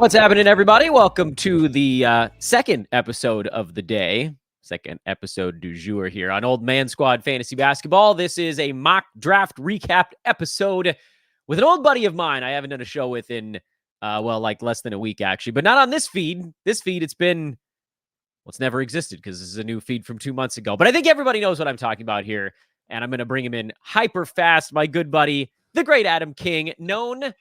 What's happening, everybody? Welcome to the second episode of the day, second episode du jour here on Old Man Squad Fantasy Basketball. This is a mock draft recap episode with an old buddy of mine I haven't done a show with in, like less than a week, actually, but not on this feed. This feed, it's never existed because this is a new feed from 2 months ago. But I think everybody knows what I'm talking about here, and I'm going to bring him in hyper fast. My good buddy, the great Adam King, known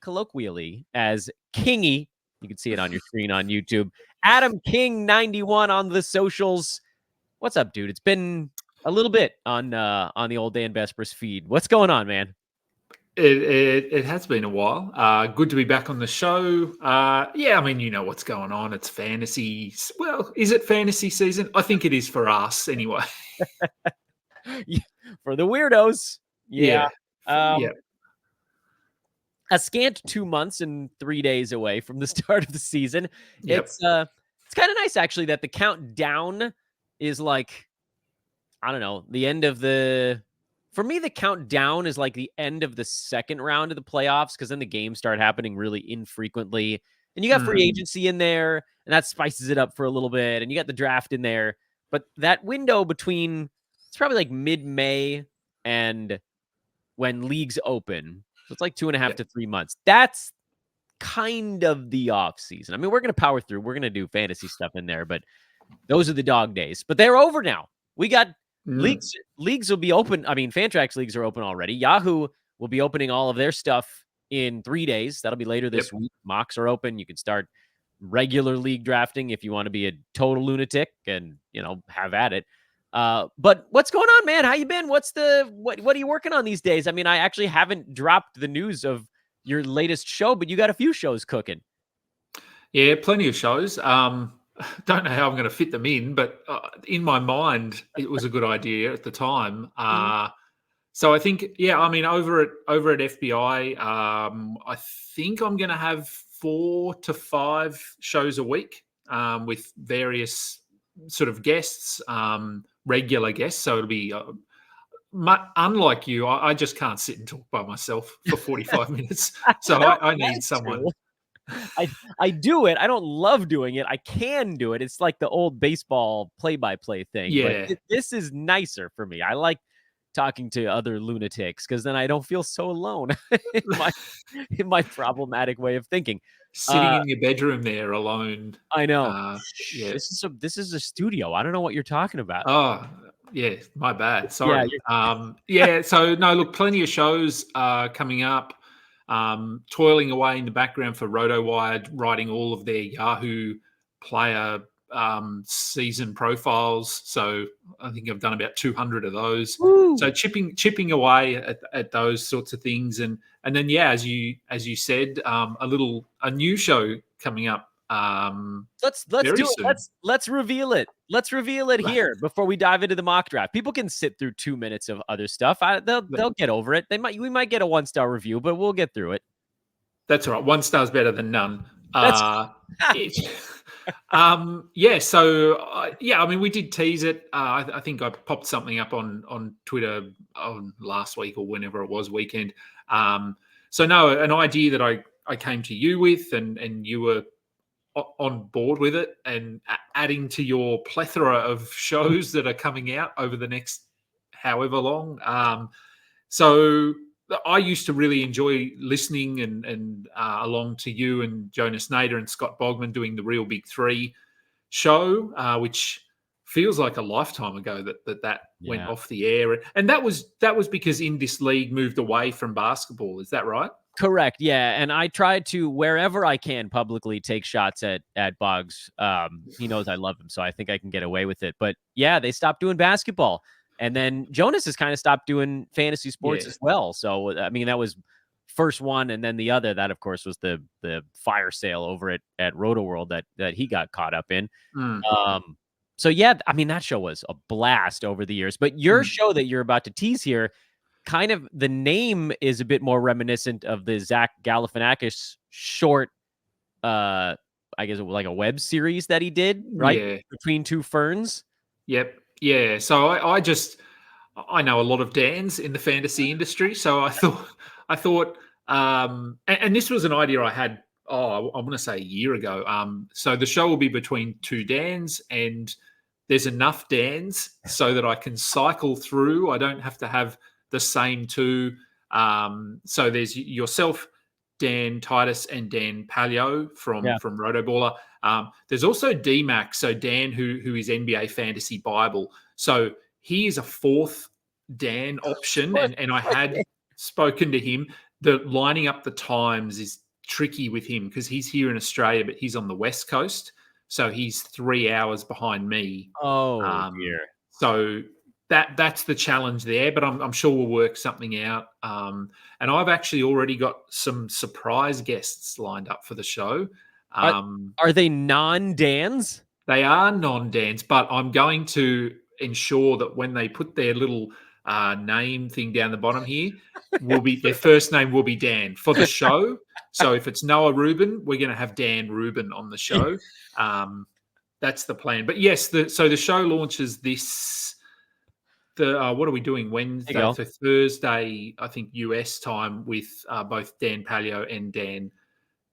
colloquially as Kingy. You can see it on your screen on YouTube. Adam King 91 on the socials. What's up, dude? It's been a little bit on the old Dan Vespers feed. What's going on, man? It has been a while. Good to be back on the show. I mean, you know what's going on. It's fantasy. Well, is it fantasy season? I think it is for us anyway. For the weirdos. Yeah. Yeah. A scant 2 months and 3 days away from the start of the season. Yep. It's kind of nice, actually, that the countdown is like, I don't know, the end of the... For me, the countdown is like the end of the second round of the playoffs, because then the games start happening really infrequently. And you got free agency in there, and that spices it up for a little bit. And you got the draft in there. But that window between, it's probably like mid-May and when leagues open. So it's like 2.5 to 3 months. That's kind of the off season. I mean, we're going to power through. We're going to do fantasy stuff in there, but those are the dog days. But they're over now. We got leagues will be open. I mean, Fantrax leagues are open already. Yahoo will be opening all of their stuff in 3 days. That'll be later this week. Mocks are open. You can start regular league drafting if you want to be a total lunatic and, have at it. But what's going on, man? How you been? What are you working on these days? I mean, I actually haven't dropped the news of your latest show, but you got a few shows cooking. Yeah, plenty of shows. Don't know how I'm going to fit them in, but in my mind, it was a good idea at the time. So I think, over at FBI, I think I'm going to have 4 to 5 shows a week with various sort of guests, regular guests. So it'll be unlike you. I just can't sit and talk by myself for 45 minutes. So I need someone. I do it. I don't love doing it. I can do it. It's like the old baseball play-by-play thing. Yeah. But this is nicer for me. I like talking to other lunatics because then I don't feel so alone in my problematic way of thinking. Sitting in your bedroom there alone. I know. Yeah. This is a studio. I don't know what you're talking about. Oh, yeah. My bad. Sorry. So no, look, plenty of shows coming up. Toiling away in the background for RotoWire, writing all of their Yahoo player season profiles. So I think I've done about 200 of those. Woo. So chipping away at those sorts of things, and then as you said, a new show coming up. Let's do it. Let's reveal it. Let's reveal it here before we dive into the mock draft. People can sit through 2 minutes of other stuff. They'll get over it. We might get a 1-star review, but we'll get through it. That's all right. 1 star is better than none. I mean, we did tease it. I think I popped something up on Twitter last week or whenever it was weekend. An idea that I came to you with, and you were on board with it, and adding to your plethora of shows that are coming out over the next however long. So I used to really enjoy listening and along to you and Jonas Nader and Scott Bogman doing the Real Big Three show, which feels like a lifetime ago that went off the air. And that was because In This League moved away from basketball. Is that right? Correct. Yeah. And I try to, wherever I can, publicly take shots at Boggs. He knows I love him, so I think I can get away with it. But yeah, they stopped doing basketball. And then Jonas has kind of stopped doing fantasy sports as well. So, I mean, that was first one, and then the other. That, of course, was the fire sale over at RotoWorld that he got caught up in. So, yeah, I mean, that show was a blast over the years. But your show that you're about to tease here, kind of the name is a bit more reminiscent of the Zach Galifianakis short, I guess it was like a web series that he did, right? Yeah. Between Two Ferns. Yep. Yeah. So I know a lot of Dans in the fantasy industry. So I thought, and this was an idea I had I want to say a year ago. So the show will be between two Dans, and there's enough Dans so that I can cycle through. I don't have to have the same two. So there's yourself, Dan Titus, and Dan Palio from Yeah. Rotoballer. There's also DMAC, so Dan, who is NBA Fantasy Bible. So he is a fourth Dan option, and I had spoken to him. The lining up the times is tricky with him because he's here in Australia, but he's on the West Coast. So he's 3 hours behind me. Oh, dear. So that's the challenge there, but I'm sure we'll work something out. And I've actually already got some surprise guests lined up for the show. Are they non-Dans? They are non-Dans, but I'm going to ensure that when they put their little name thing down the bottom here, their first name will be Dan for the show. So if it's Noah Rubin, we're going to have Dan Rubin on the show. That's the plan. But yes, so the show launches this. What are we doing? Wednesday to Thursday, I think US time, with both Dan Palio and Dan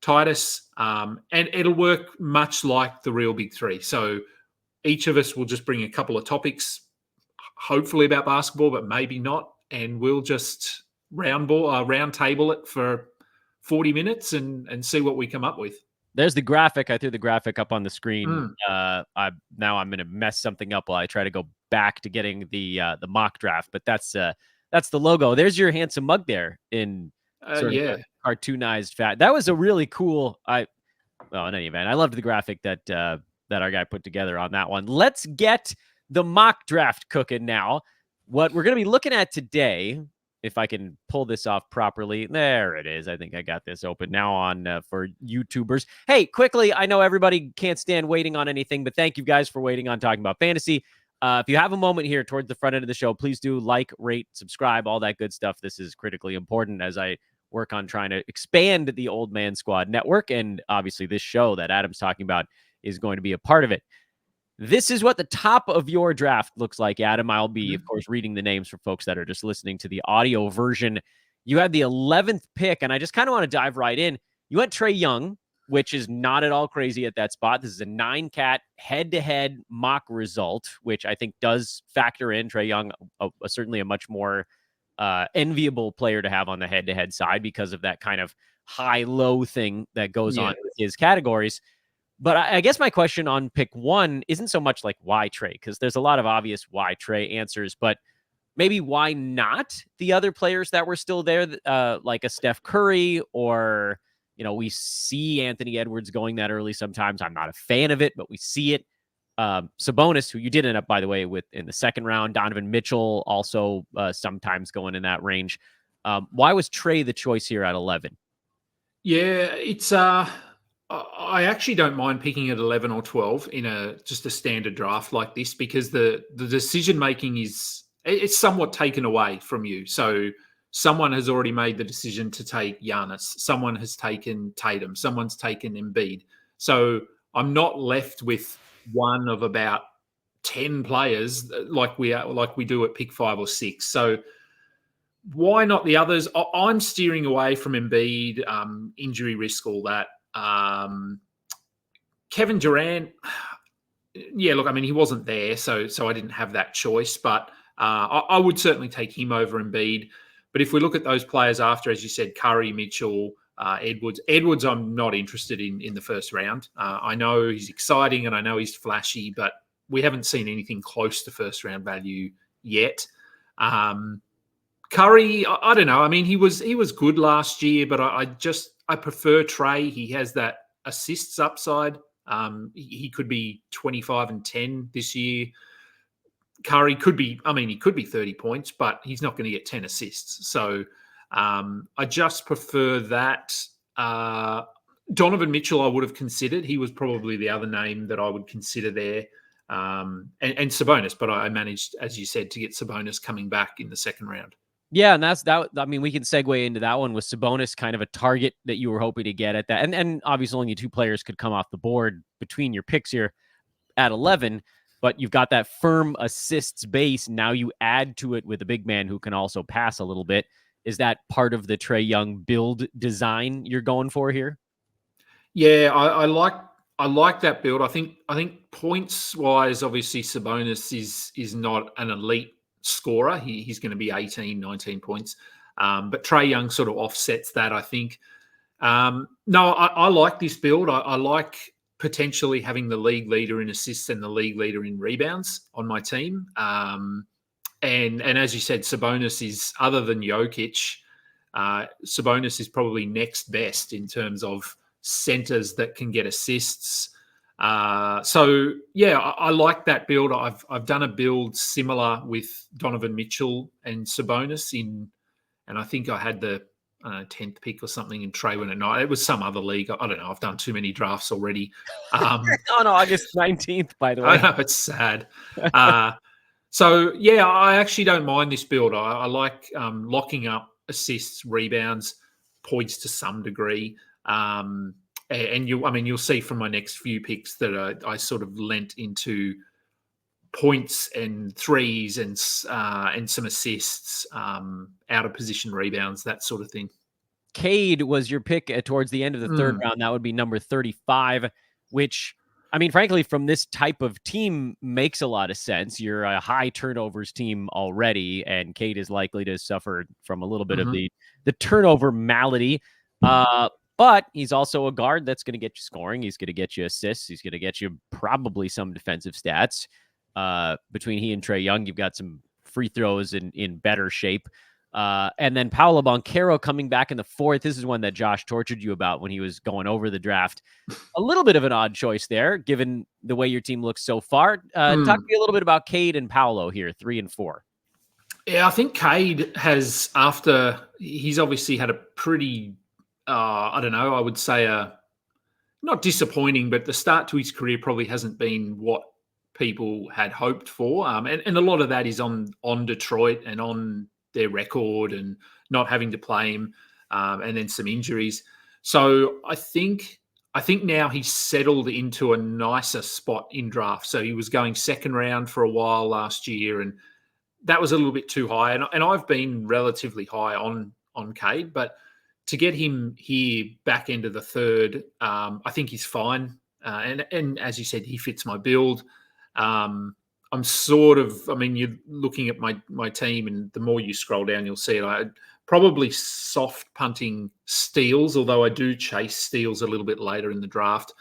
Titus, and it'll work much like the real Big Three. So each of us will just bring a couple of topics, hopefully about basketball, but maybe not, and we'll just round table it for 40 minutes and see what we come up with. There's the graphic. I threw the graphic up on the screen. Now I'm going to mess something up while I try to go back to getting the mock draft, but that's the logo. There's your handsome mug there in sort of cartoonized fat. That was a really cool. In any event, I loved the graphic that our guy put together on that one. Let's get the mock draft cooking now. What we're going to be looking at today, if I can pull this off properly. There it is. I think I got this open now on for YouTubers. Hey, quickly, I know everybody can't stand waiting on anything, but thank you guys for waiting on talking about fantasy. If you have a moment here towards the front end of the show, please do like, rate, subscribe, all that good stuff. This is critically important as I work on trying to expand the Old Man Squad network. And obviously this show that Adam's talking about is going to be a part of it. This is what the top of your draft looks like, Adam. I'll be, of course, reading the names for folks that are just listening to the audio version. You had the 11th pick, and I just kind of want to dive right in. You went Trae Young, which is not at all crazy at that spot. This is a 9-cat head-to-head mock result, which I think does factor in Trae Young, certainly a much more enviable player to have on the head-to-head side because of that kind of high-low thing that goes on with his categories. But I guess my question on pick one isn't so much like why Trae, because there's a lot of obvious why Trae answers, but maybe why not the other players that were still there, like a Steph Curry, or, we see Anthony Edwards going that early sometimes. I'm not a fan of it, but we see it. Sabonis, who you did end up, by the way, with in the second round. Donovan Mitchell also sometimes going in that range. Why was Trae the choice here at 11? Yeah, it's I actually don't mind picking at 11 or 12 in just a standard draft like this, because the decision making it's somewhat taken away from you. So someone has already made the decision to take Giannis. Someone has taken Tatum. Someone's taken Embiid. So I'm not left with one of about 10 players like we do at pick 5 or 6. So why not the others? I'm steering away from Embiid, injury risk, all that. Kevin Durant, look, I mean, he wasn't there, so I didn't have that choice, but I would certainly take him over Embiid. But if we look at those players after, as you said, Curry, Mitchell, Edwards, I'm not interested in the first round. I know he's exciting and I know he's flashy, but we haven't seen anything close to first round value yet. Curry, I don't know. I mean, he was good last year, but I prefer Trae. He has that assists upside. He could be 25 and 10 this year. Curry could be 30 points, but he's not going to get 10 assists. So I just prefer that. Donovan Mitchell I would have considered. He was probably the other name that I would consider there. And Sabonis, but I managed, as you said, to get Sabonis coming back in the second round. Yeah, and that's that. I mean, we can segue into that one with Sabonis, kind of a target that you were hoping to get at that. And obviously only 2 players could come off the board between your picks here at 11, but you've got that firm assists base. Now you add to it with a big man who can also pass a little bit. Is that part of the Trae Young build design you're going for here? Yeah, I like that build. I think points wise, obviously Sabonis is not an elite scorer. He's going to be 18, 19 points. But Trae Young sort of offsets that, I think. No, I like this build. I like potentially having the league leader in assists and the league leader in rebounds on my team. And as you said, Sabonis is, other than Jokic, Sabonis is probably next best in terms of centers that can get assists. So yeah, I like that build. I've done a build similar with Donovan Mitchell and Sabonis and I think I had the 10th pick or something in Trae went at night. It was some other league. I don't know. I've done too many drafts already. On August 19th, by the way. I know, it's sad. So yeah, I actually don't mind this build. I like locking up assists, rebounds, points to some degree. And you'll see from my next few picks that I sort of lent into points and threes and some assists, out of position rebounds, that sort of thing. Cade was your pick towards the end of the third round. That would be number 35, which, I mean, frankly, from this type of team makes a lot of sense. You're a high turnovers team already, and Cade is likely to suffer from a little bit of the turnover malady. But he's also a guard that's going to get you scoring. He's going to get you assists. He's going to get you probably some defensive stats. Between he and Trae Young, you've got some free throws in better shape. And then Paolo Banchero coming back in the fourth. This is one that Josh tortured you about when he was going over the draft. A little bit of an odd choice there, given the way your team looks so far. Talk to me a little bit about Cade and Paolo here, 3 and 4. Yeah, I think Cade has, he's obviously had a pretty, I don't know, I would say not disappointing, but the start to his career probably hasn't been what people had hoped for. And a lot of that is on Detroit and on their record and not having to play him, and then some injuries. So I think now he's settled into a nicer spot in draft. So he was going second round for a while last year, and that was a little bit too high. And I've been relatively high on Cade, but to get him here back into the third, I think he's fine. And as you said, he fits my build. I'm sort of, I mean, you're looking at my team, and the more you scroll down, you'll see it. I probably soft punting steals, although I do chase steals a little bit later in the draft.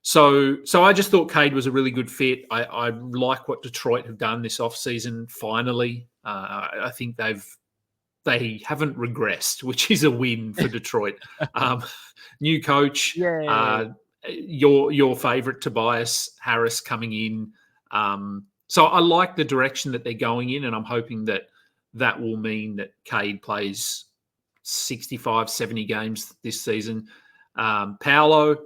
So I just thought Cade was a really good fit. I like what Detroit have done this offseason, finally. I think they haven't regressed, which is a win for Detroit. New coach, your favorite Tobias Harris coming in. So I like the direction that they're going in, and I'm hoping that will mean that Cade plays 65, 70 games this season. Paolo,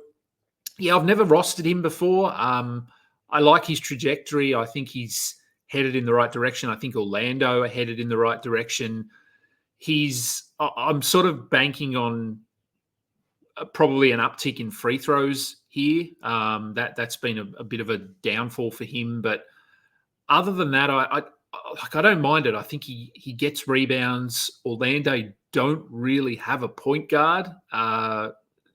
yeah, I've never rostered him before. I like his trajectory. I think he's headed in the right direction. I think Orlando are headed in the right direction. I'm sort of banking on probably an uptick in free throws here. That's been a bit of a downfall for him. But other than that, I don't mind it. I think he gets rebounds. Orlando don't really have a point guard.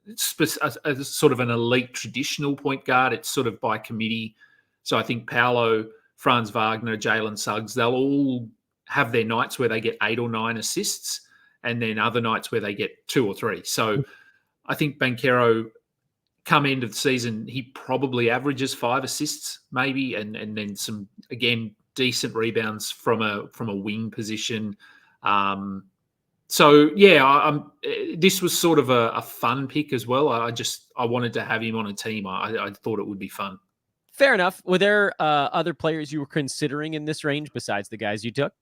It's sort of an elite traditional point guard. It's sort of by committee. So I think Paolo, Franz Wagner, Jalen Suggs, they'll all have their nights where they get 8 or 9 assists, and then other nights where they get 2 or 3. So I think Banchero, come end of the season, he probably averages 5 assists maybe, and then some, again, decent rebounds from a wing position. So yeah, this was sort of a fun pick as well. I wanted to have him on a team. I thought it would be fun. Fair enough. Were there other players you were considering in this range besides the guys you took?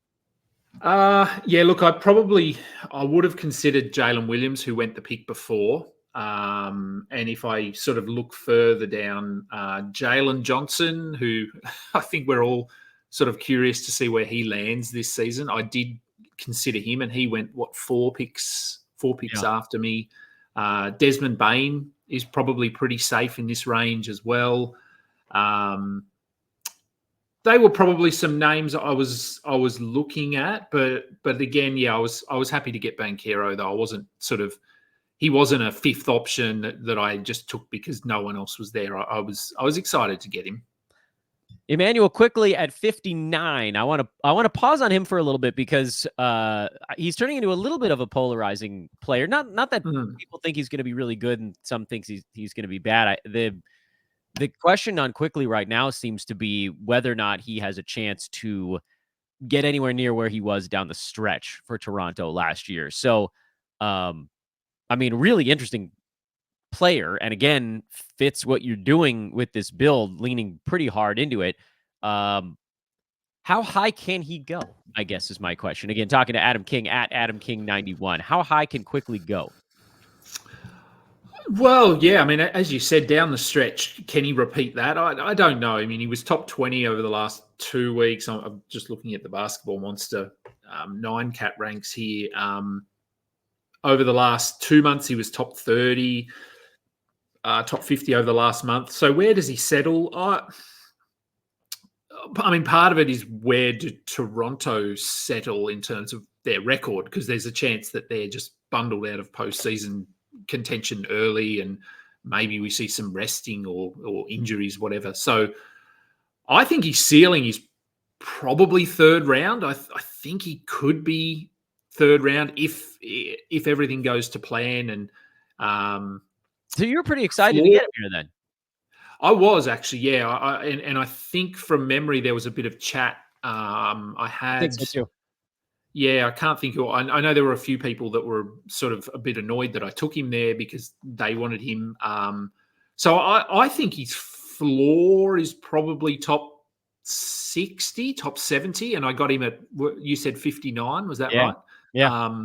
Yeah, look, I would have considered Jalen Williams, who went the pick before. And if I sort of look further down, Jalen Johnson, who I think we're all sort of curious to see where he lands this season. I did consider him, and he went, 4 picks after me. Desmond Bane is probably pretty safe in this range as well. They were probably some names I was looking at, but again, yeah, I was happy to get Banchero, though. I wasn't sort of he wasn't a fifth option that I just took because no one else was there. I was excited to get him. Emmanuel quickly at 59. I want to pause on him for a little bit because he's turning into a little bit of a polarizing player. Not that people think he's going to be really good and some thinks he's going to be bad. The question on quickly right now seems to be whether or not he has a chance to get anywhere near where he was down the stretch for Toronto last year. So, I mean, really interesting player, and again, fits what you're doing with this build, leaning pretty hard into it. How high can he go, I guess is my question. Again, talking to Adam King at Adam King 91. How high can quickly go? Well, yeah, I mean, as you said, down the stretch, can he repeat that? I don't know. I mean, he was top 20 over the last 2 weeks. I'm just looking at the Basketball Monster 9-cat ranks here. Over the last 2 months, he was top 30, top 50 over the last month. So where does he settle? I mean, part of it is where do Toronto settle in terms of their record? Because there's a chance that they're just bundled out of postseason contention early, and maybe we see some resting or injuries, whatever. So I think his ceiling is probably third round. I think he could be third round if everything goes to plan. And so you're pretty excited to get him here then. I was actually, yeah. And I think from memory there was a bit of chat. I think so too. Yeah, I can't think of. I know there were a few people that were sort of a bit annoyed that I took him there because they wanted him. So I think his floor is probably top 60, top 70, and I got him at, you said 59, was that right? Yeah.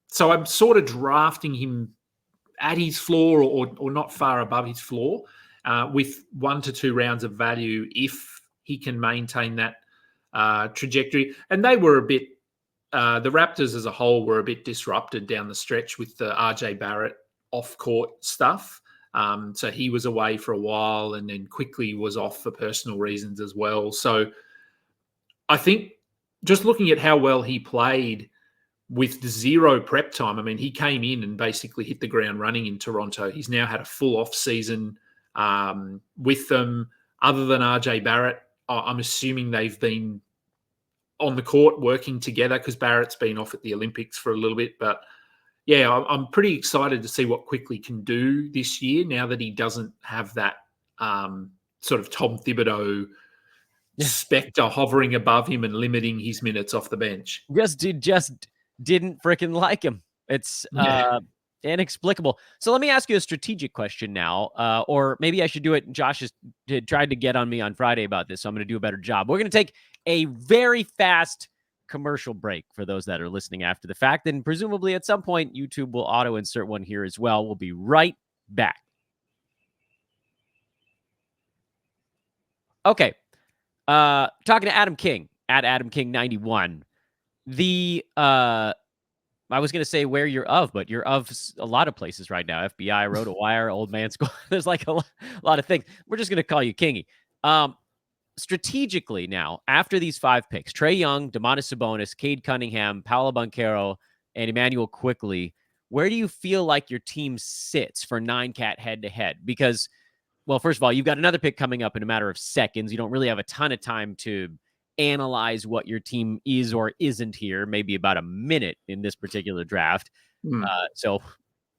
So I'm sort of drafting him at his floor or not far above his floor, with 1 to 2 rounds of value if he can maintain that trajectory. And they were a bit. The Raptors as a whole were a bit disrupted down the stretch with the RJ Barrett off-court stuff. So he was away for a while and then quickly was off for personal reasons as well. So I think just looking at how well he played with zero prep time, I mean, he came in and basically hit the ground running in Toronto. He's now had a full off season with them. Other than RJ Barrett, I'm assuming they've been on the court working together because Barrett's been off at the Olympics for a little bit. But yeah, I'm pretty excited to see what Quickly can do this year now that he doesn't have that sort of Tom Thibodeau specter hovering above him and limiting his minutes off the bench. Just didn't freaking like him. It's inexplicable. So let me ask you a strategic question now, or maybe I should do it. Josh has tried to get on me on Friday about this, so I'm going to do a better job. We're going to take a very fast commercial break for those that are listening after the fact, and presumably at some point YouTube will auto insert one here as well. We'll be right back. Okay. Talking to Adam King at Adam King 91. I was going to say where you're of, but you're of a lot of places right now. FBI, RotoWire, Old Man School. There's like a lot of things. We're just going to call you Kingy. Strategically now, after these 5 picks, Trae Young, Domantas Sabonis, Cade Cunningham, Paolo Banchero, and Emmanuel Quickly, where do you feel like your team sits for 9-cat head-to-head? Because, well, first of all, you've got another pick coming up in a matter of seconds. You don't really have a ton of time to analyze what your team is or isn't here, maybe about a minute in this particular draft. So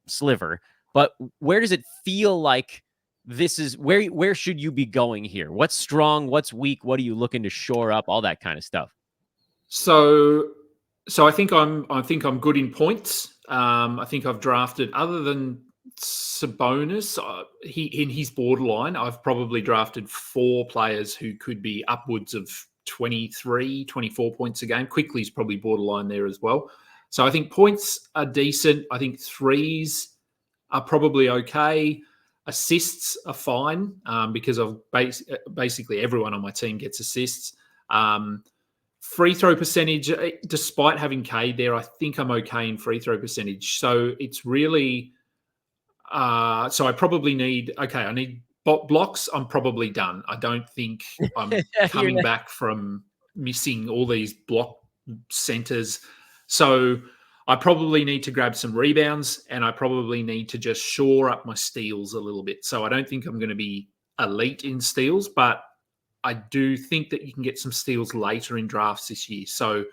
sliver. But where does it feel like this is where should you be going here? What's strong? What's weak? What are you looking to shore up? All that kind of stuff. So I think I'm good in points. I think I've drafted, other than Sabonis, in his borderline, I've probably drafted 4 players who could be upwards of 23, 24 points a game. Quickly's probably borderline there as well. So I think points are decent. I think threes are probably okay. Assists are fine because of basically everyone on my team gets assists. Free throw percentage, despite having Cade there, I think I'm okay in free throw percentage. So it's really, so I probably need, I need blocks. I'm probably done. I don't think I'm coming back from missing all these block centers. So I probably need to grab some rebounds, and I probably need to just shore up my steals a little bit. So I don't think I'm going to be elite in steals, but I do think that you can get some steals later in drafts this year. So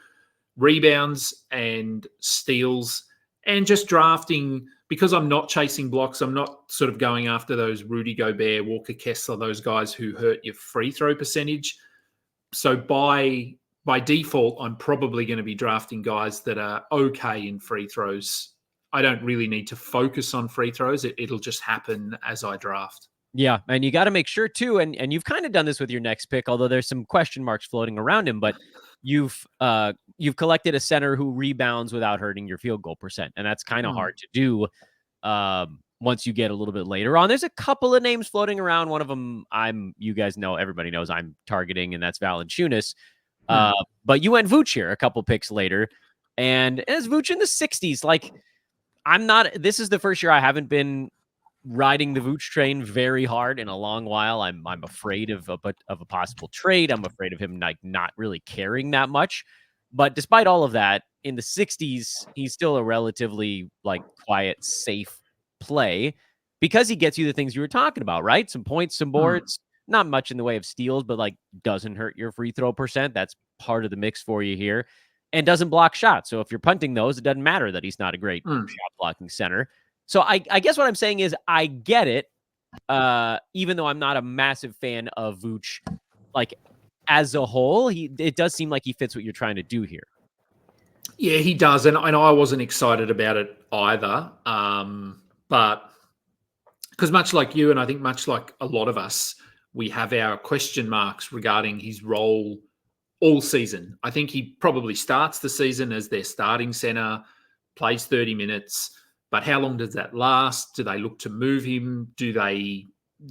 rebounds and steals, and just drafting, because I'm not chasing blocks. I'm not sort of going after those Rudy Gobert, Walker Kessler, those guys who hurt your free throw percentage. So by default, I'm probably going to be drafting guys that are okay in free throws. I don't really need to focus on free throws. It'll just happen as I draft. Yeah, and you got to make sure too, and you've kind of done this with your next pick, although there's some question marks floating around him. But you've collected a center who rebounds without hurting your field goal percent, and that's kind of hard to do once you get a little bit later on. There's a couple of names floating around. One of them you guys know, everybody knows I'm targeting, and that's Valanciunas. But you went Vooch here a couple picks later, and as Vooch in the 60s, like this is the first year I haven't been riding the Vooch train very hard in a long while. I'm afraid of a possible trade. I'm afraid of him like not really caring that much. But despite all of that, in the 60s, he's still a relatively like quiet, safe play because he gets you the things you were talking about, right? Some points, some boards, not much in the way of steals, but like doesn't hurt your free throw percent. That's part of the mix for you here, and doesn't block shots. So if you're punting those, it doesn't matter that he's not a great shot blocking center. So I guess what I'm saying is I get it, even though I'm not a massive fan of Vooch, like as a whole, it does seem like he fits what you're trying to do here. Yeah, he does, and I wasn't excited about it either. But because much like you, and I think much like a lot of us, we have our question marks regarding his role all season. I think he probably starts the season as their starting center, plays 30 minutes. But how long does that last? Do they look to move him? Do they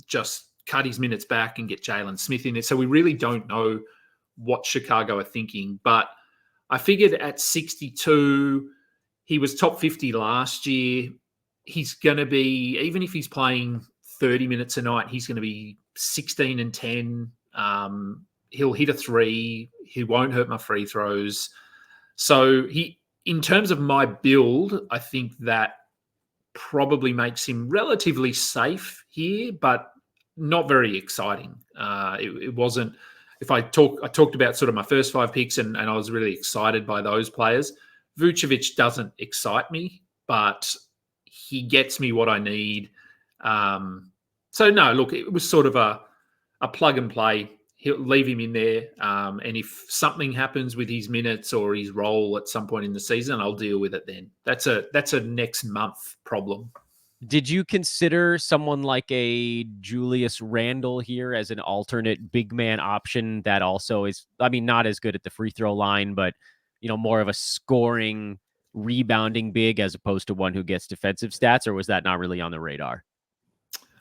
just cut his minutes back and get Jalen Smith in it? So we really don't know what Chicago are thinking. But I figured at 62, he was top 50 last year. He's going to be, even if he's playing 30 minutes a night, he's going to be 16 and 10. He'll hit a three. He won't hurt my free throws. So in terms of my build, I think that probably makes him relatively safe here, but not very exciting. It wasn't. If I talked about sort of my first 5 picks, and I was really excited by those players. Vucevic doesn't excite me, but he gets me what I need. So no, look, it was sort of a plug and play. He'll leave him in there, and if something happens with his minutes or his role at some point in the season, I'll deal with it then. That's a next month problem. Did you consider someone like a Julius Randle here as an alternate big man option that also is, I mean, not as good at the free throw line, but more of a scoring, rebounding big as opposed to one who gets defensive stats, or was that not really on the radar?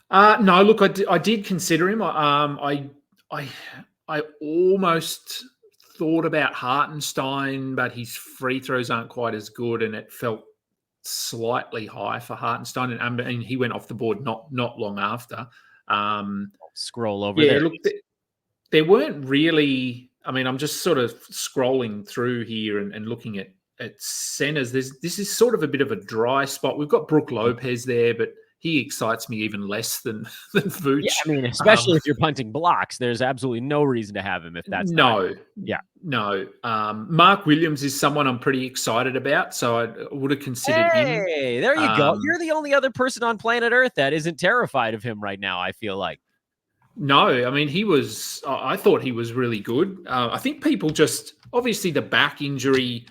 No, look, I did consider him. I almost thought about Hartenstein, but his free throws aren't quite as good, and it felt slightly high for Hartenstein, and he went off the board not long after. Scroll over there. Look, there weren't really. I mean, I'm just sort of scrolling through here and looking at centers. This is sort of a bit of a dry spot. We've got Brook Lopez there, but he excites me even less than Vooch. Yeah, I mean, especially if you're punting blocks, there's absolutely no reason to have him if that's no. Mark Williams is someone I'm pretty excited about, so I would have considered him. Hey, there you go. You're the only other person on planet Earth that isn't terrified of him right now, I feel like. No, I mean, I thought he was really good. I think people just, obviously the back injury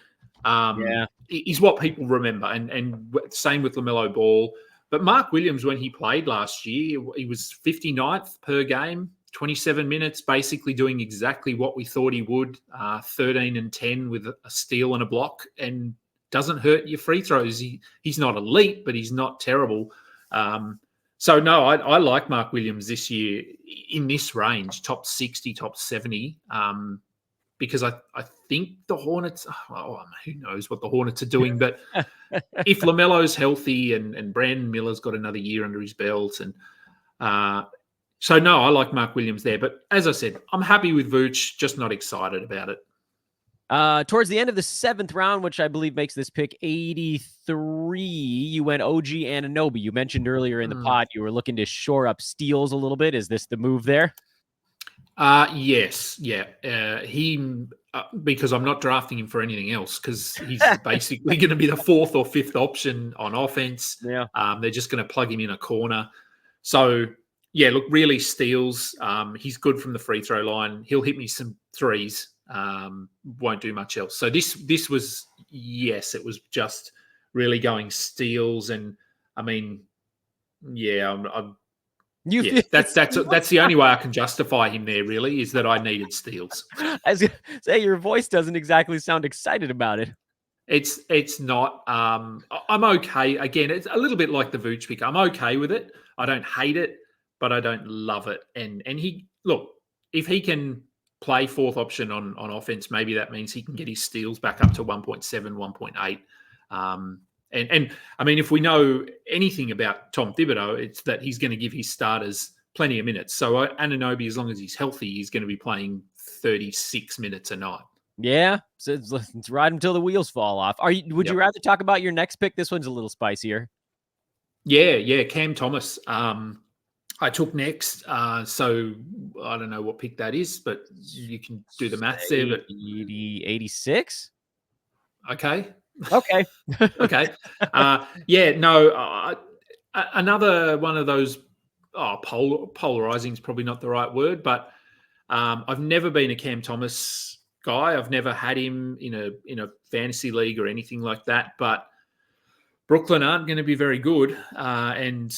is what people remember, and same with LaMelo Ball. But Mark Williams, when he played last year, he was 59th per game, 27 minutes, basically doing exactly what we thought he would, 13 and 10 with a steal and a block, and doesn't hurt your free throws. He's not elite, but he's not terrible. So, no, I like Mark Williams this year in this range, top 60, top 70, because I think the Hornets, who knows what the Hornets are doing, but if LaMelo's healthy and Brandon Miller's got another year under his belt, and so, no, I like Mark Williams there. But as I said, I'm happy with Vooch, just not excited about it. Towards the end of the 7th round, which I believe makes this pick 83, you went OG Anunoby. You mentioned earlier in the pod you were looking to shore up steals a little bit. Is this the move there? Yes, yeah. Because I'm not drafting him for anything else because he's basically going to be the 4th or 5th option on offense. Yeah. They're just going to plug him in a corner. So, yeah, look, really steals. He's good from the free throw line. He'll hit me some threes. Won't do much else. So this was, yes, it was just really going steals. And I mean, yeah, that's the only way I can justify him there. Really, is that I needed steals. I was gonna say your voice doesn't exactly sound excited about it. It's not. I'm okay. Again, it's a little bit like the Vooch pick. I'm okay with it. I don't hate it, but I don't love it. And he look, if he can play 4th option on offense, maybe that means he can get his steals back up to 1.7, 1.8. And I mean, if we know anything about Tom Thibodeau, it's that he's going to give his starters plenty of minutes. So Anunoby, as long as he's healthy, he's going to be playing 36 minutes a night. Yeah, so let's ride until the wheels fall off. Would you rather talk about your next pick? This one's a little spicier. Yeah, Cam Thomas. I took next. So I don't know what pick that is, but you can do the maths there. But 86? Okay. Okay. Okay. Another one of those polarizing is probably not the right word, but I've never been a Cam Thomas guy. I've never had him in a fantasy league or anything like that, but Brooklyn aren't going to be very good. And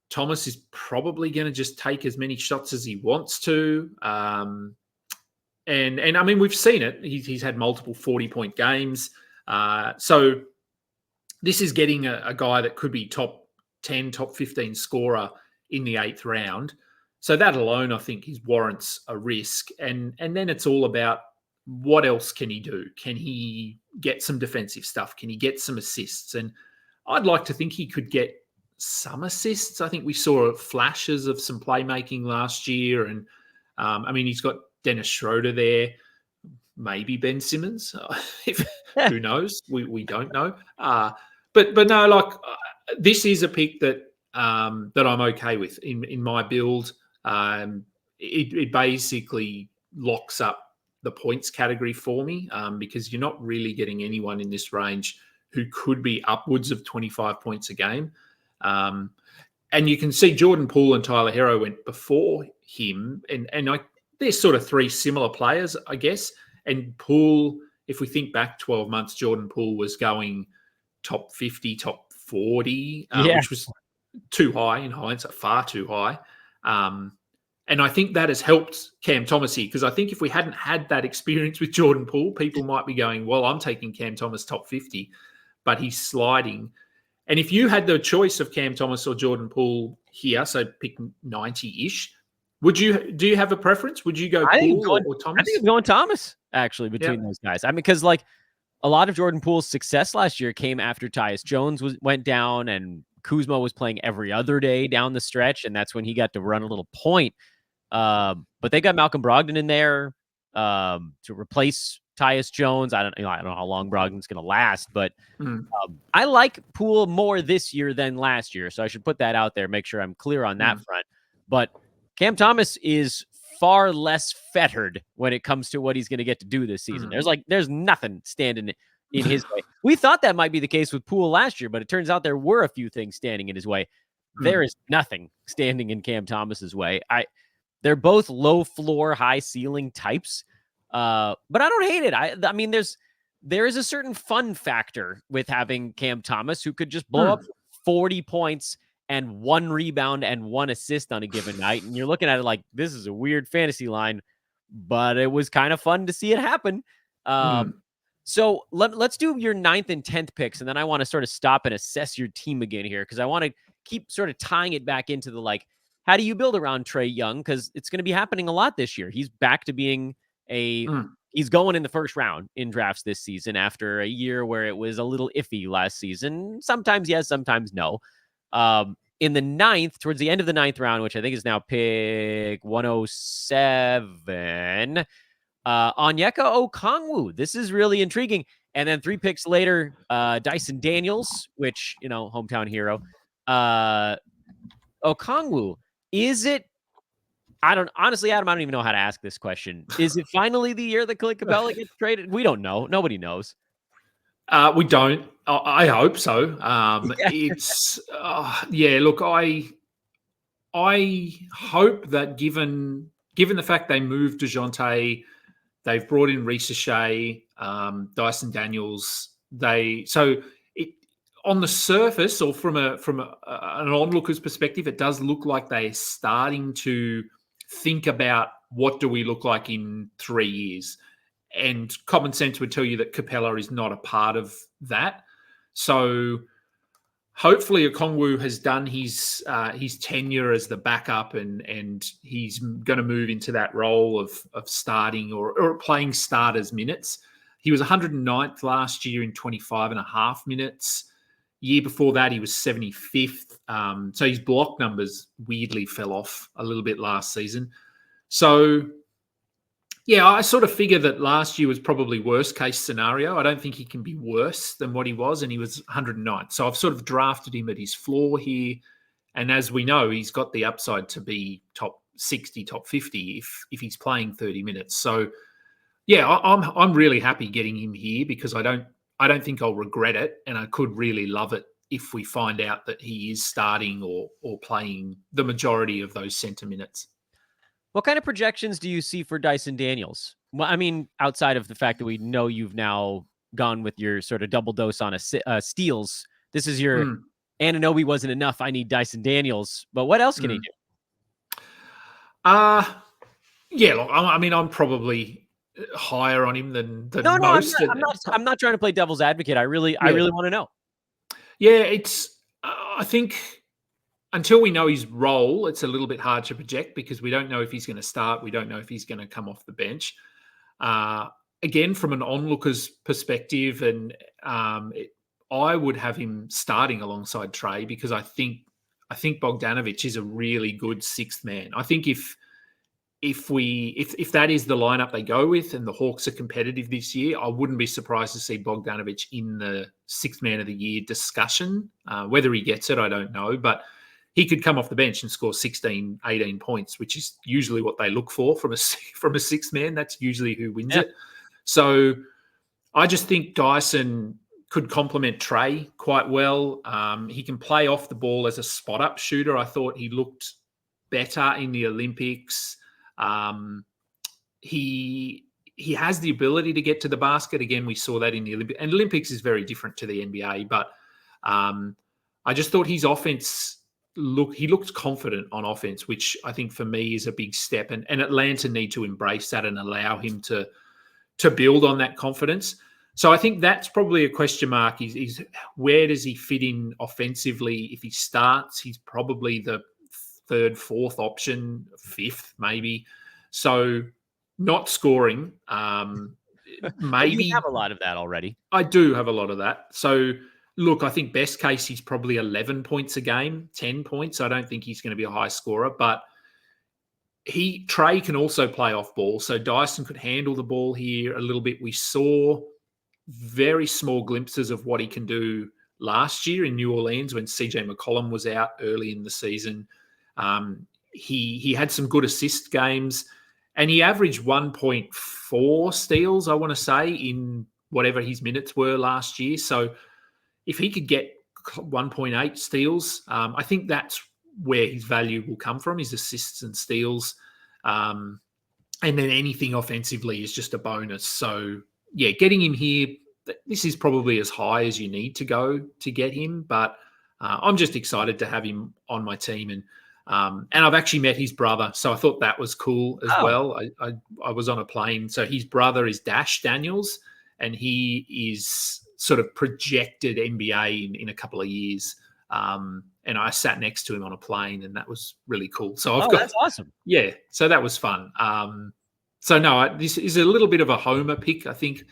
Thomas is probably going to just take as many shots as he wants to. And I mean, we've seen it. He's had multiple 40-point games. So this is getting a guy that could be top 10, top 15 scorer in the 8th round. So that alone, I think, warrants a risk. And then it's all about what else can he do? Can he get some defensive stuff? Can he get some assists? And I'd like to think he could get some assists. I think we saw flashes of some playmaking last year. And I mean, he's got Dennis Schroeder there, maybe Ben Simmons. Who knows? We don't know. But no, like this is a pick that I'm okay with in my build. It basically locks up the points category for me because you're not really getting anyone in this range who could be upwards of 25 points a game. And you can see Jordan Poole and Tyler Herro went before him, and they're sort of 3 similar players, I guess. And Poole, if we think back 12 months, Jordan Poole was going top 50, top 40, which was too high in hindsight, far too high. And I think that has helped Cam Thomas here, because I think if we hadn't had that experience with Jordan Poole, people might be going, well, I'm taking Cam Thomas top 50, but he's sliding. And if you had the choice of Cam Thomas or Jordan Poole here, so pick 90-ish, do you have a preference? Would you go Poole or Thomas? I think I'm going Thomas, actually, between those guys. I mean, because like a lot of Jordan Poole's success last year came after Tyus Jones went down and Kuzma was playing every other day down the stretch, and that's when he got to run a little point. But they got Malcolm Brogdon in there to replace Tyus Jones. I don't know how long Brogdon's going to last, but I like Poole more this year than last year, so I should put that out there, make sure I'm clear on that front. But Cam Thomas is far less fettered when it comes to what he's going to get to do this season. There's nothing standing in his way. We thought that might be the case with Poole last year, but it turns out there were a few things standing in his way. There is nothing standing in Cam Thomas's way. They're both low floor, high ceiling types, but I don't hate it. I mean, there is a certain fun factor with having Cam Thomas, who could just blow up 40 points and 1 rebound and 1 assist on a given night. And you're looking at it like, this is a weird fantasy line, but it was kind of fun to see it happen. So let's do your 9th and 10th picks. And then I want to sort of stop and assess your team again here, because I want to keep sort of tying it back into the, like, how do you build around Trae Young? Because it's going to be happening a lot this year. He's back to being he's going in the first round in drafts this season after a year where it was a little iffy last season. Sometimes yes, sometimes no. In the 9th, towards the end of the 9th round, which I think is now pick 107, Onyeka Okongwu. This is really intriguing. And then 3 picks later, Dyson Daniels, which, hometown hero. Okongwu, is it? Honestly, Adam, I don't even know how to ask this question. Is it finally the year that Clint Capella gets traded? We don't know. Nobody knows. We don't. I hope so. Yeah. It's Look, I hope that given the fact they moved DeJounte, they've brought in Reece Shea, Dyson Daniels. On the surface, or from an onlooker's perspective, it does look like they're starting to think about what do we look like in 3 years. And common sense would tell you that Capella is not a part of that. So hopefully Okongwu has done his tenure as the backup, and he's going to move into that role of starting or playing starters minutes. He was 109th last year in 25 and a half minutes. Year before that, he was 75th. So his block numbers weirdly fell off a little bit last season. So, yeah, I sort of figure that last year was probably worst case scenario. I don't think he can be worse than what he was, and he was 109th. So I've sort of drafted him at his floor here. And as we know, he's got the upside to be top 60, top 50 if he's playing 30 minutes. So, yeah, I'm really happy getting him here because I don't think I'll regret it, and I could really love it if we find out that he is starting or playing the majority of those center minutes. What kind of projections do you see for Dyson Daniels? Well, I mean, outside of the fact that we know you've now gone with your sort of double dose on steals, this is your Anunoby wasn't enough. I need Dyson Daniels. But what else can he do? Yeah, look, I mean, I'm probably higher on him than No, most. I'm not trying to play devil's advocate. I really want to know. Yeah, I think until we know his role, it's a little bit hard to project because we don't know if he's going to start. We don't know if he's going to come off the bench. Again, from an onlooker's perspective, and I would have him starting alongside Trae because I think Bogdanovic is a really good sixth man. I think if that is the lineup they go with and the Hawks are competitive this year, I wouldn't be surprised to see Bogdanovic in the sixth man of the year discussion. Whether he gets it, I don't know, but he could come off the bench and score 16, 18 points, which is usually what they look for from a sixth man. That's usually who wins it. So I just think Dyson could complement Trae quite well. He can play off the ball as a spot-up shooter. I thought he looked better in the Olympics. He has the ability to get to the basket. Again, we saw that in the Olympics. And Olympics is very different to the NBA, but I just thought his offense he looked confident on offense, which I think for me is a big step. And Atlanta need to embrace that and allow him to build on that confidence. So I think that's probably a question mark is where does he fit in offensively? If he starts, he's probably the third, fourth option, fifth maybe. So not scoring. Maybe you have a lot of that already. I do have a lot of that. So look, I think best case he's probably 11 points a game, 10 points. I don't think he's going to be a high scorer, but Trae can also play off ball. So Dyson could handle the ball here a little bit. We saw very small glimpses of what he can do last year in New Orleans when CJ McCollum was out early in the season. He had some good assist games, and he averaged 1.4 steals, I want to say, in whatever his minutes were last year. So if he could get 1.8 steals, I think that's where his value will come from, his assists and steals. And then anything offensively is just a bonus. So, yeah, getting him here, this is probably as high as you need to go to get him. But I'm just excited to have him on my team. And I've actually met his brother. So I thought that was cool as well. I was on a plane. So his brother is Dash Daniels, and he is sort of projected NBA in a couple of years. And I sat next to him on a plane, and that was really cool. So that's awesome. Yeah, so that was fun. So no, this is a little bit of a homer pick, I think,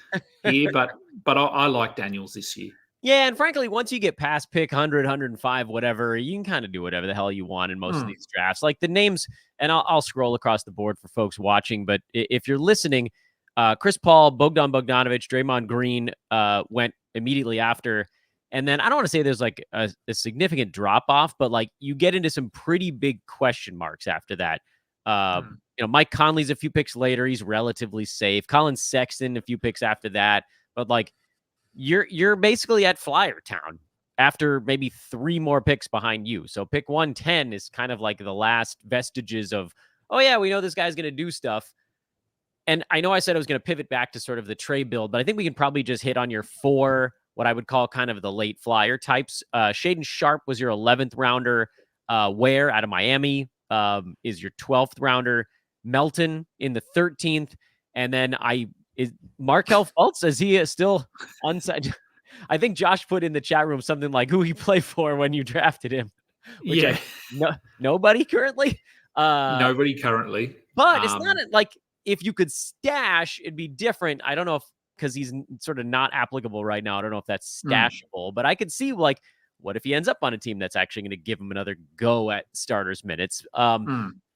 here, but I like Daniels this year. Yeah, and frankly, once you get past pick 100, 105, whatever, you can kind of do whatever the hell you want in most of these drafts. Like the names, and I'll scroll across the board for folks watching, but if you're listening, Chris Paul, Bogdan Bogdanovic, Draymond Green went immediately after. And then I don't want to say there's like a significant drop off, but like you get into some pretty big question marks after that. Mike Conley's a few picks later. He's relatively safe. Colin Sexton, a few picks after that. But like you're basically at Flyer Town after maybe 3 more picks behind you. So pick 110 is kind of like the last vestiges of, oh yeah, we know this guy's going to do stuff. And I know I said I was going to pivot back to sort of the Trae build, but I think we can probably just hit on your 4, what I would call kind of the late flyer types. Shaden Sharp was your 11th rounder. Ware out of Miami is your 12th rounder. Melton in the 13th. And then Markelle Fultz, is he still unsigned? I think Josh put in the chat room something like who he played for when you drafted him. Which nobody currently. Nobody currently. But it's not like if you could stash, it'd be different. I don't know if because he's sort of not applicable right now. I don't know if that's stashable, but I could see like, what if he ends up on a team that's actually going to give him another go at starters minutes?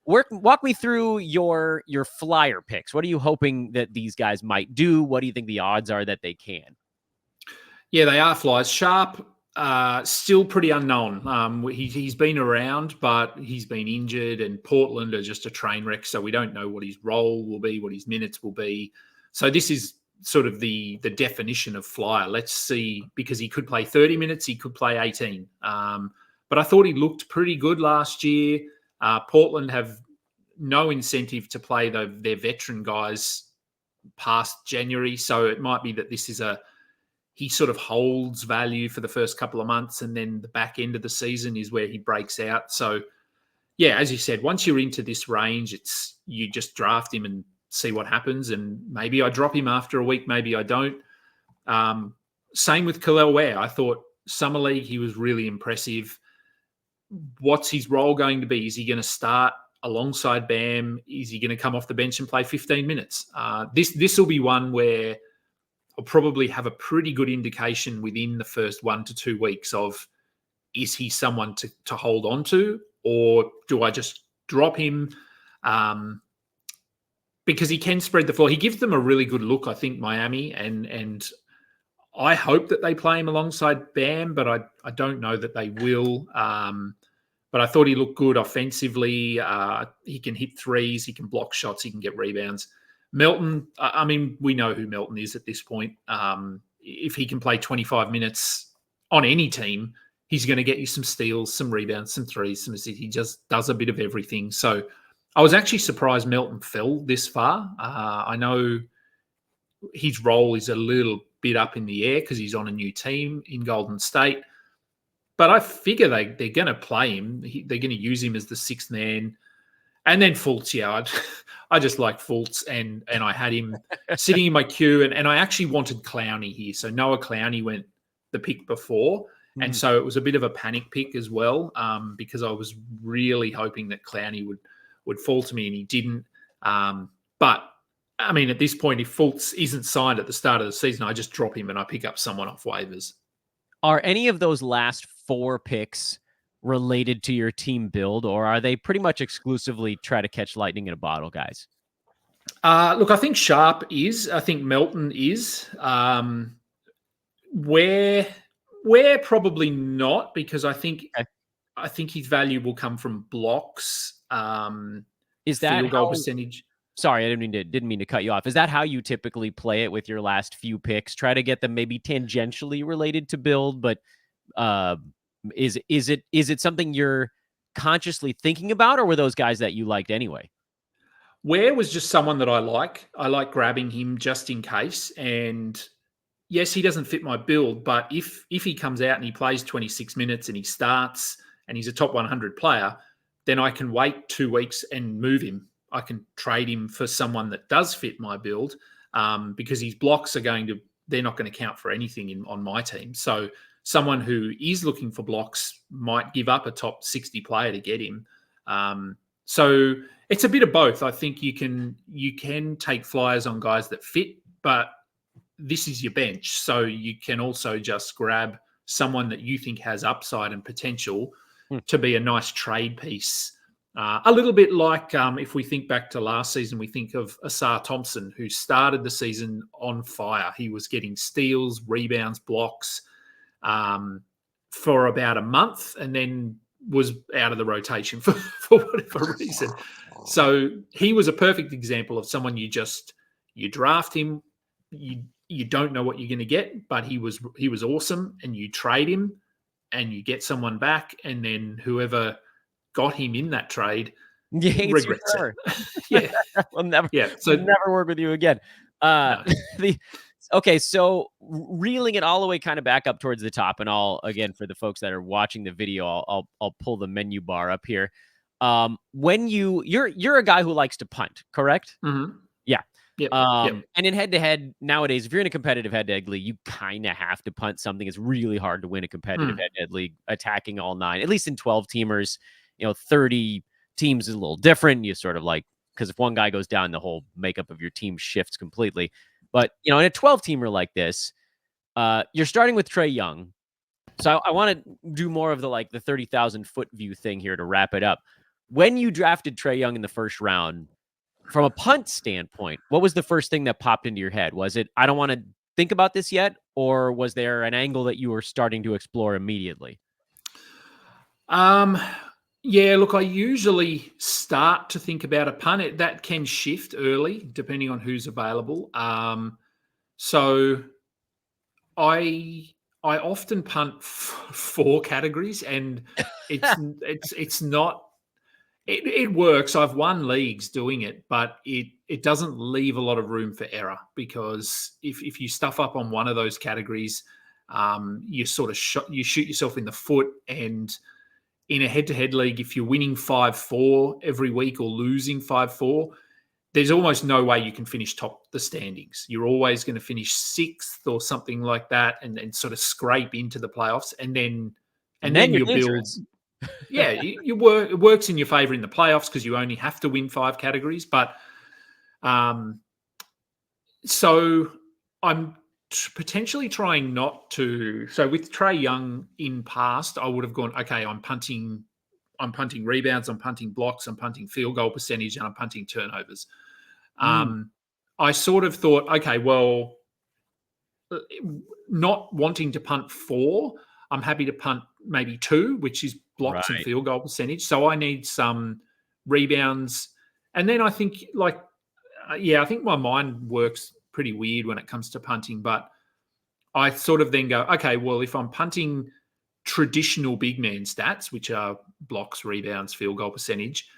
Walk me through your flyer picks. What are you hoping that these guys might do? What do you think the odds are that they can? Yeah, they are flyers. Sharp, still pretty unknown. He's been around, but he's been injured, and Portland are just a train wreck, so we don't know what his role will be, what his minutes will be. So this is sort of the definition of flyer. Let's see, because he could play 30 minutes, he could play 18. But I thought he looked pretty good last year. Portland have no incentive to play their veteran guys past January, so it might be that this is he sort of holds value for the first couple of months, and then the back end of the season is where he breaks out. So, yeah, as you said, once you're into this range, you just draft him and see what happens. And maybe I drop him after a week, maybe I don't. Same with Kel'el Ware. I thought Summer League, he was really impressive. What's his role going to be? Is he going to start alongside Bam? Is he going to come off the bench and play 15 minutes? This will be one where I'll probably have a pretty good indication within the first 1 to 2 weeks of, is he someone to hold on to, or do I just drop him? Because he can spread the floor. He gives them a really good look, I think, Miami, and I hope that they play him alongside Bam, but I don't know that they will. But I thought he looked good offensively. He can hit threes, he can block shots, he can get rebounds. Melton, I mean, we know who Melton is at this point. If he can play 25 minutes on any team, he's going to get you some steals, some rebounds, some threes, he just does a bit of everything. So I was actually surprised Melton fell this far. I know his role is a little bit up in the air because he's on a new team in Golden State. But I figure they're going to play him. They're going to use him as the sixth man. And then Fultz, yeah, I just like Fultz, and I had him sitting in my queue, and I actually wanted Clowney here. So Noah Clowney went the pick before, and so it was a bit of a panic pick as well, because I was really hoping that Clowney would fall to me, and he didn't. But, I mean, at this point, if Fultz isn't signed at the start of the season, I just drop him and I pick up someone off waivers. Are any of those last 4 picks related to your team build, or are they pretty much exclusively try to catch lightning in a bottle, guys? Look, I think Sharp is. I think Melton is. Where probably not, because I think his value will come from blocks. Is that field goal percentage? Sorry, I didn't mean to cut you off. Is that how you typically play it with your last few picks? Try to get them maybe tangentially related to build, but is it something you're consciously thinking about, or were those guys that you liked anyway? Ware was just someone that I like. I like grabbing him just in case. And yes, he doesn't fit my build, but if he comes out and he plays 26 minutes and he starts and he's a top 100 player, then I can wait 2 weeks and move him. I can trade him for someone that does fit my build, because his blocks they're not going to count for anything on my team. So someone who is looking for blocks might give up a top 60 player to get him. So it's a bit of both. I think you can take flyers on guys that fit, but this is your bench. So you can also just grab someone that you think has upside and potential to be a nice trade piece A little bit like if we think back to last season, we think of Asar Thompson, who started the season on fire. He was getting steals, rebounds, blocks for about a month, and then was out of the rotation for whatever reason. So he was a perfect example of someone you draft him, you don't know what you're going to get, but he was awesome, and you trade him, and you get someone back, and then whoever got him in that trade regrets it. Yeah, we'll never work with you again. No. Okay, so reeling it all the way kind of back up towards the top, and again, for the folks that are watching the video, I'll pull the menu bar up here. When you're a guy who likes to punt, correct? Mm-hmm. Yeah. Yep. And in head-to-head nowadays, if you're in a competitive head-to-head league, you kind of have to punt something. It's really hard to win a competitive head-to-head league attacking all 9, at least in 12 teamers. 30 teams is a little different. You sort of because if one guy goes down, the whole makeup of your team shifts completely. But, in a 12-teamer like this, you're starting with Trae Young. So I want to do more of the 30,000-foot view thing here to wrap it up. When you drafted Trae Young in the first round, from a punt standpoint, what was the first thing that popped into your head? Was it, I don't want to think about this yet? Or was there an angle that you were starting to explore immediately? Yeah, look, I usually start to think about a punt. That can shift early depending on who's available. So I often punt 4 categories, and it's not. It works. I've won leagues doing it, but it doesn't leave a lot of room for error, because if you stuff up on one of those categories, you sort of you shoot yourself in the foot. And in a head-to-head league, if you're winning 5-4 every week or losing 5-4, there's almost no way you can finish top the standings. You're always going to finish 6th or something like that, and sort of scrape into the playoffs, and then you build. Yeah, it works in your favor in the playoffs because you only have to win 5 categories. But so I'm potentially trying not to. So with Trae Young in past, I would have gone, okay, I'm punting rebounds, I'm punting blocks, I'm punting field goal percentage, and I'm punting turnovers. I sort of thought, okay, well, not wanting to punt 4, I'm happy to punt maybe 2, which is blocks and field goal percentage. So I need some rebounds. And then I think I think my mind works pretty weird when it comes to punting, but I sort of then go, okay, well, if I'm punting traditional big man stats, which are blocks, rebounds, field goal percentage,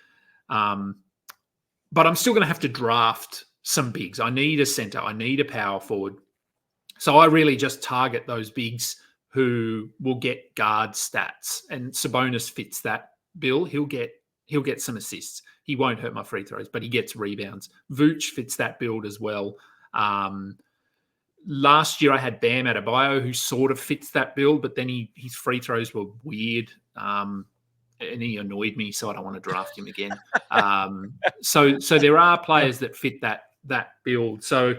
but I'm still going to have to draft some bigs. I need a center. I need a power forward. So I really just target those bigs who will get guard stats, and Sabonis fits that bill. He'll get some assists. He won't hurt my free throws, but he gets rebounds. Vooch fits that build as well. Last year I had Bam Adebayo, who sort of fits that build, but then his free throws were weird, and he annoyed me, so I don't want to draft him again. So there are players that fit that build. So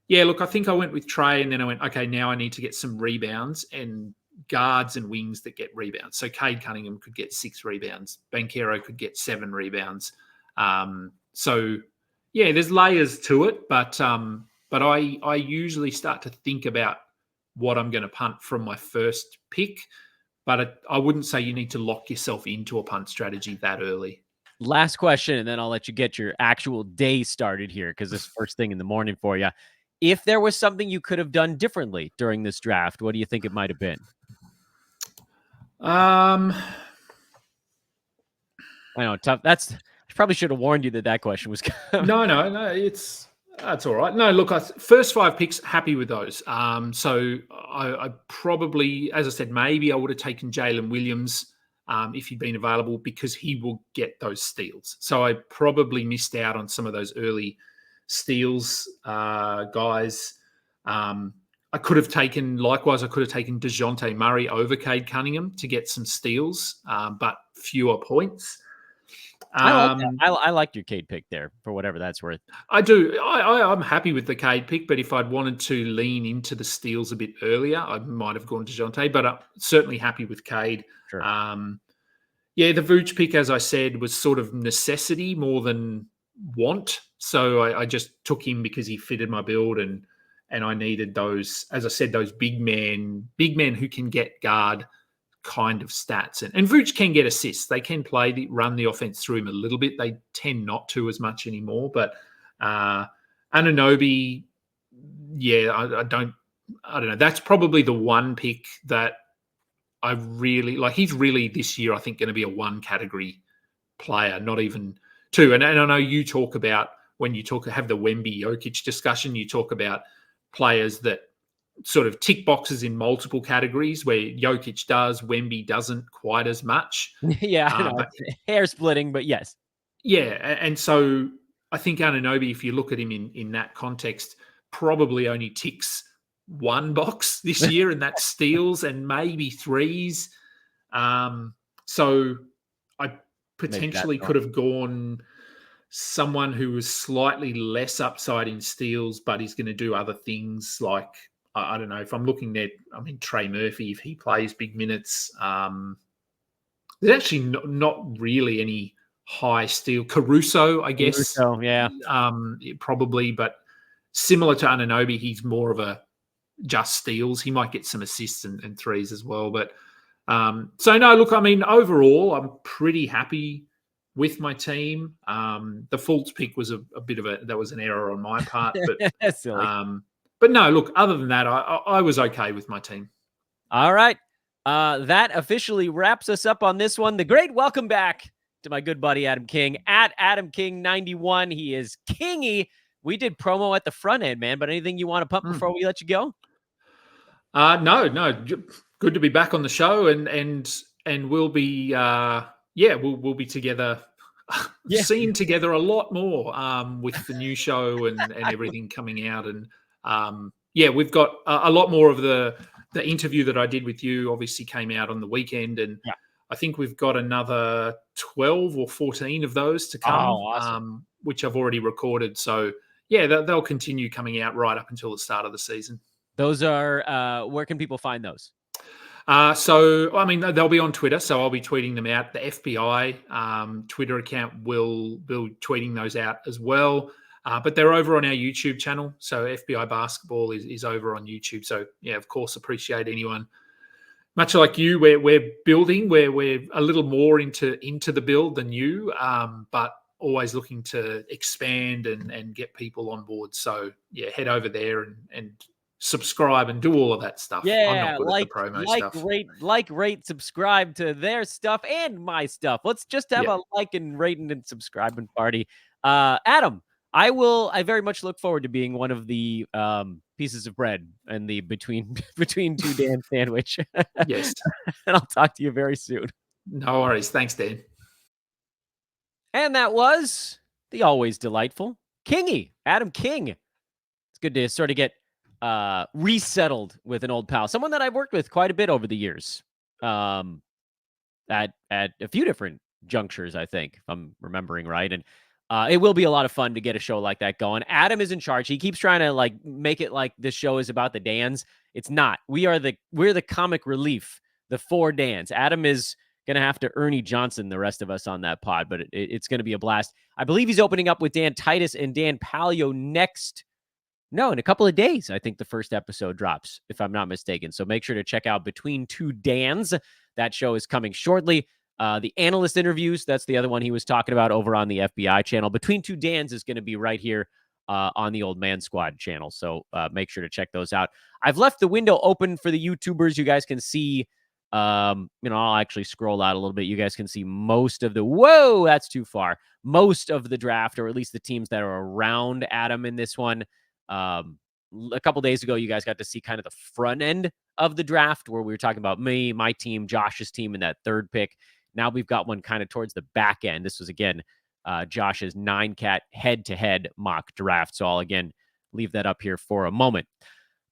yeah, look, I think I went with Trae, and then I went, okay, now I need to get some rebounds and guards and wings that get rebounds. So Cade Cunningham could get 6 rebounds. Banchero could get 7 rebounds. So yeah, there's layers to it, but I usually start to think about what I'm going to punt from my first pick, but I wouldn't say you need to lock yourself into a punt strategy that early. Last question, and then I'll let you get your actual day started here, because this first thing in the morning for you. If there was something you could have done differently during this draft, what do you think it might have been? I know, tough. I probably should have warned you that question was coming. No, that's all right. No, look, first 5 picks, happy with those. So I probably, as I said, maybe I would have taken Jalen Williams if he'd been available, because he will get those steals. So I probably missed out on some of those early steals guys. I could have taken DeJounte Murray over Cade Cunningham to get some steals, but fewer points. I like that. I liked your Cade pick there, for whatever that's worth. I do. I'm happy with the Cade pick, but if I'd wanted to lean into the steals a bit earlier, I might have gone to DeJounte, but I'm certainly happy with Cade. Sure. Yeah, the Vooch pick, as I said, was sort of necessity more than want. So I just took him because he fitted my build, and I needed those, as I said, those big men who can get guard kind of stats. And Vooch can get assists. They can run the offense through him a little bit. They tend not to as much anymore. But Anunoby, yeah, I don't know. That's probably the one pick that I really like. He's really this year, I think, going to be a one category player, not even two. And I know you talk about, when you have the Wemby Jokic discussion, you talk about players that sort of tick boxes in multiple categories where Jokic does, Wemby doesn't quite as much. Yeah, I know. But It's hair splitting, but yes. yeah, and so I think Anunoby, if you look at him in that context, probably only ticks one box this year, and that's steals and maybe threes. So I potentially could have gone someone who was slightly less upside in steals, but he's going to do other things like, I don't know, if I'm looking at, Trey Murphy, if he plays big minutes, there's actually not really any high steal. Caruso, I guess. Caruso, yeah. Probably, but similar to Anunoby, he's more of a just steals. He might get some assists and threes as well. But so no, look, overall, I'm pretty happy with my team. The Fultz pick was a bit of that was an error on my part, but That's silly. But no, look, other than that, I was okay with my team. All right. That officially wraps us up on this one. The great welcome back to my good buddy Adam King at Adam King 91. He is kingy. We did promo at the front end, man. But anything you want to pump before we let you go? No. Good to be back on the show, and we'll be we'll be together, seen together a lot more with the new show and everything coming out, and we've got a lot more of the interview that I did with you. Obviously, came out on the weekend, and I think we've got another 12 or 14 of those to come, awesome. Which I've already recorded. So yeah, they'll continue coming out right up until the start of the season. Those are where can people find those? So they'll be on Twitter, so I'll be tweeting them out. The FBI Twitter account will be tweeting those out as well. But they're over on our YouTube channel. So FBI Basketball is over on YouTube. So yeah, of course, appreciate anyone. Much like you, we're building, we're a little more into the build than you, but always looking to expand and get people on board. So yeah, head over there and subscribe and do all of that stuff. Yeah, I'm not good at the promo stuff. Rate, subscribe to their stuff and my stuff. Let's just have a like and rating and subscribing party. Adam, I very much look forward to being one of the pieces of bread and the between two Dan sandwich. Yes. And I'll talk to you very soon. No worries. Thanks, Dan. And that was the always delightful Kingy, Adam King. It's good to sort of get resettled with an old pal, someone that I've worked with quite a bit over the years, at a few different junctures, I think, if I'm remembering right. And it will be a lot of fun to get a show like that going. Adam is in charge. He keeps trying to make it like this show is about the Dans. It's not. We're the comic relief, the four Dans. Adam is gonna have to Ernie Johnson the rest of us on that pod, but it's gonna be a blast. I believe he's opening up with Dan Titus and Dan Palio in a couple of days. I think the first episode drops, if I'm not mistaken. So make sure to check out Between Two Dans. That show is coming shortly. The analyst interviews, that's the other one he was talking about over on the FBI channel. Between Two Dans is going to be right here on the Old Man Squad channel. So make sure to check those out. I've left the window open for the YouTubers. You guys can see, I'll actually scroll out a little bit. You guys can see most of that's too far. Most of the draft, or at least the teams that are around Adam in this one. A couple days ago, you guys got to see kind of the front end of the draft where we were talking about me, my team, Josh's team in that third pick. Now we've got one kind of towards the back end. This was, again, Josh's 9-cat head-to-head mock draft. So I'll, again, leave that up here for a moment.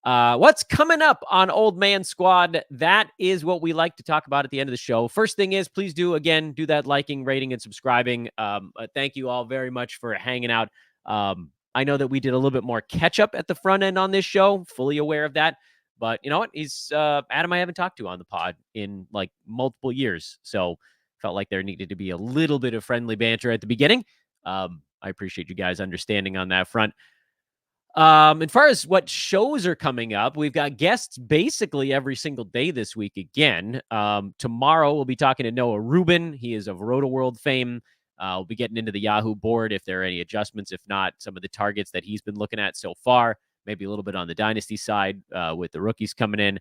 What's coming up on Old Man Squad? That is what we like to talk about at the end of the show. First thing is, please do that liking, rating, and subscribing. Thank you all very much for hanging out. I know that we did a little bit more catch up at the front end on this show, fully aware of that. But you know what? He's Adam I haven't talked to on the pod in multiple years. So Felt like there needed to be a little bit of friendly banter at the beginning. I appreciate you guys understanding on that front. As far as what shows are coming up, we've got guests basically every single day this week again. Tomorrow, we'll be talking to Noah Rubin. He is of Roto World fame. We'll be getting into the Yahoo board if there are any adjustments. If not, some of the targets that he's been looking at so far, maybe a little bit on the dynasty side with the rookies coming in.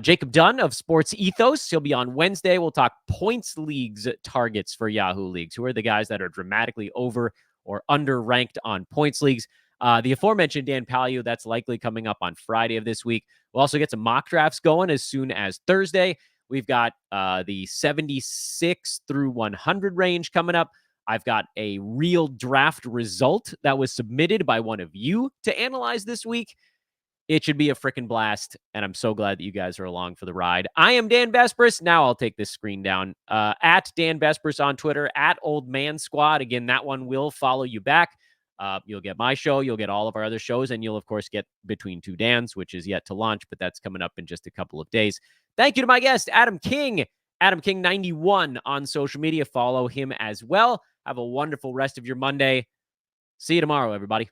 Jacob Dunn of Sports Ethos. He'll be on Wednesday. We'll talk points leagues targets for Yahoo leagues. Who are the guys that are dramatically over or under ranked on points leagues? The aforementioned Dan Palio, that's likely coming up on Friday of this week. We'll also get some mock drafts going as soon as Thursday. We've got the 76 through 100 range coming up. I've got a real draft result that was submitted by one of you to analyze this week. It should be a freaking blast, and I'm so glad that you guys are along for the ride. I am Dan Vespers. Now I'll take this screen down. At Dan Vespers on Twitter, at Old Man Squad. Again, that one will follow you back. You'll get my show, you'll get all of our other shows, and you'll, of course, get Between Two Dans, which is yet to launch, but that's coming up in just a couple of days. Thank you to my guest, Adam King. Adam King 91 on social media. Follow him as well. Have a wonderful rest of your Monday. See you tomorrow, everybody.